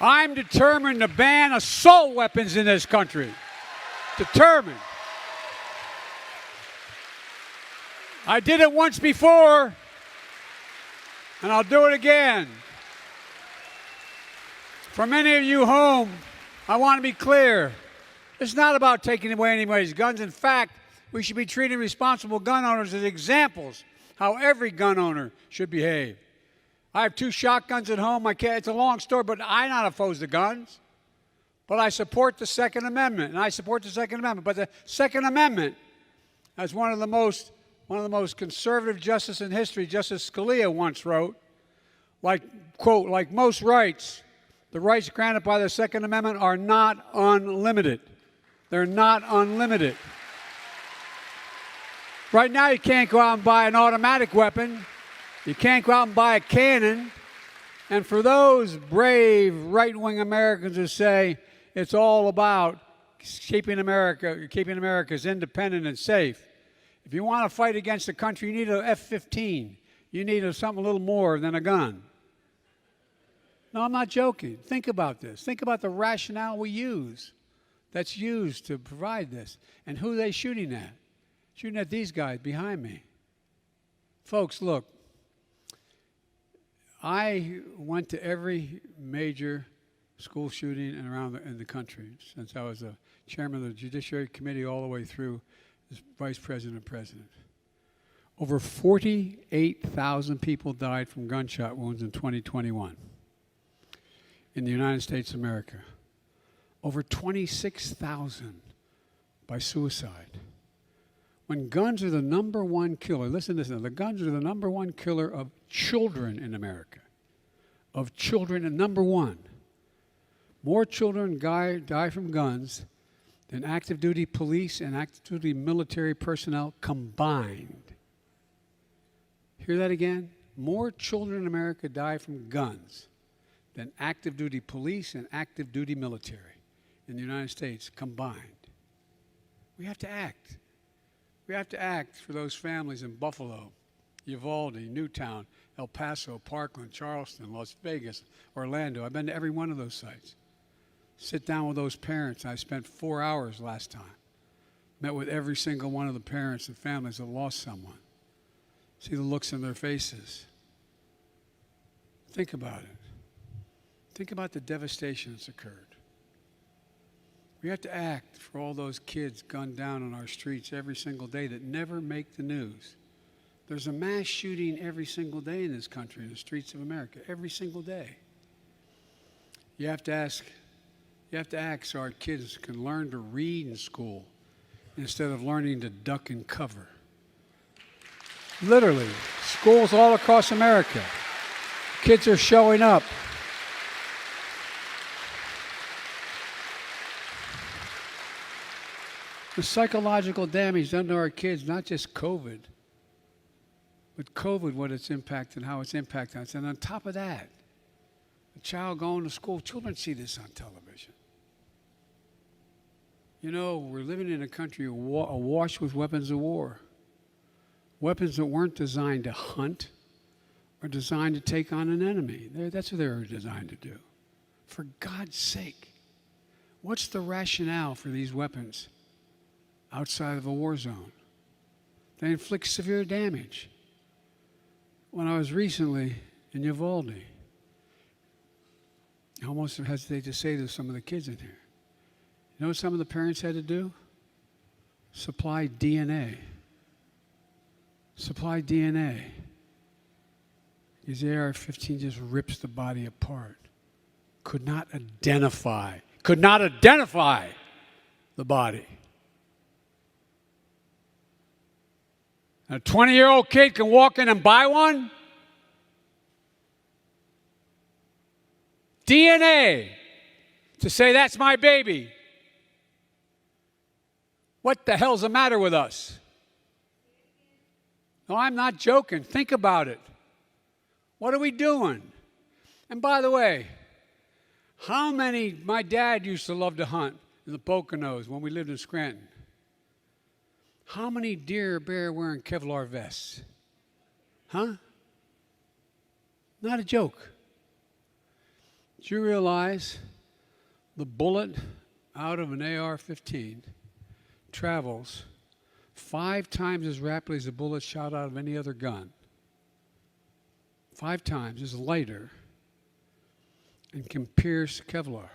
I'm determined to ban assault weapons in this country. Determined. I did it once before, and I'll do it again. For many of you home, I want to be clear. It's not about taking away anybody's guns. In fact, we should be treating responsible gun owners as examples how every gun owner should behave. I have 2 shotguns at home. It's a long story, but I'm not opposed to guns. But I support the Second Amendment, But the Second Amendment, as one of the most conservative justices in history, Justice Scalia once wrote, quote, like most rights, the rights granted by the Second Amendment are not unlimited. They're not unlimited. Right now, you can't go out and buy an automatic weapon. You can't go out and buy a cannon. And for those brave right-wing Americans who say it's all about keeping America's independent and safe, if you want to fight against the country, you need an F-15. You need something a little more than a gun. No, I'm not joking. Think about this. Think about the rationale that's used to provide this. And who are they shooting at? Shooting at these guys behind me. Folks, look. I went to every major school shooting in the country since I was a chairman of the Judiciary Committee all the way through as vice president and president. Over 48,000 people died from gunshot wounds in 2021 in the United States of America. Over 26,000 by suicide. When guns are the number one killer, listen to this now, the guns are the number one killer of children in America. Of children, and number one. More children die from guns than active duty police and active duty military personnel combined. Hear that again? More children in America die from guns than active duty police and active duty military in the United States combined. We have to act. We have to act for those families in Buffalo, Uvalde, Newtown, El Paso, Parkland, Charleston, Las Vegas, Orlando. I've been to every one of those sites. Sit down with those parents. I spent 4 hours last time. Met with every single one of the parents and families that lost someone. See the looks in their faces. Think about it. Think about the devastation that's occurred. We have to act for all those kids gunned down on our streets every single day that never make the news. There's a mass shooting every single day in this country, in the streets of America, every single day. You have to act so our kids can learn to read in school instead of learning to duck and cover. Literally, schools all across America, kids are showing up. The psychological damage done to our kids, not just COVID, but COVID, what it's impacted, how it's impacted us. And on top of that, a child going to school, children see this on television. You know, we're living in a country awash with weapons of war. Weapons that weren't designed to hunt or designed to take on an enemy. That's what they were designed to do. For God's sake, what's the rationale for these weapons outside of a war zone? They inflict severe damage. When I was recently in Uvalde, I almost hesitate to say to some of the kids in here, you know what some of the parents had to do? Supply DNA. Supply DNA. Because the AR-15 just rips the body apart. Could not identify the body. A 20-year-old kid can walk in and buy one? DNA to say that's my baby. What the hell's the matter with us? No, I'm not joking. Think about it. What are we doing? And by the way, my dad used to love to hunt in the Poconos when we lived in Scranton. How many deer or bear wearing Kevlar vests? Huh? Not a joke. Do you realize the bullet out of an AR-15 travels 5 times as rapidly as a bullet shot out of any other gun? 5 times, is lighter, and can pierce Kevlar.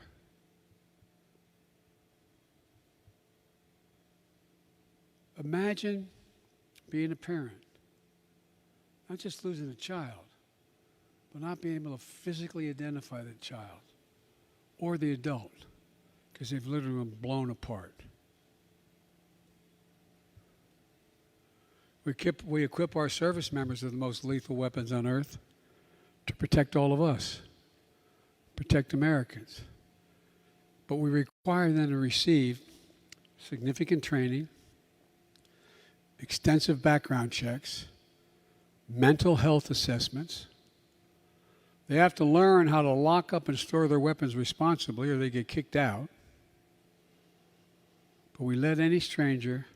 Imagine being a parent, not just losing a child, but not being able to physically identify the child or the adult because they've literally been blown apart. We equip our service members with the most lethal weapons on earth to protect all of us, protect Americans. But we require them to receive significant training, extensive background checks, mental health assessments. They have to learn how to lock up and store their weapons responsibly or they get kicked out. But we let any stranger,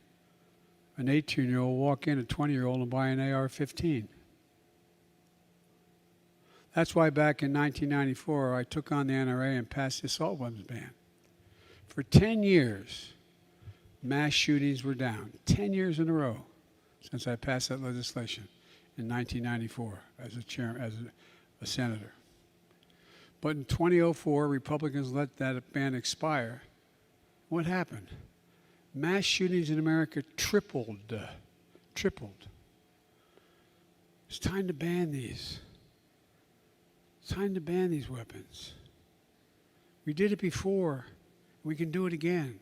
an 18-year-old, walk in a 20-year-old and buy an AR-15. That's why back in 1994, I took on the NRA and passed the assault weapons ban. For 10 years, mass shootings were down. 10 years in a row since I passed that legislation in 1994 as a senator. But in 2004, Republicans let that ban expire. What happened? Mass shootings in America tripled. It's time to ban these. It's time to ban these weapons. We did it before. We can do it again.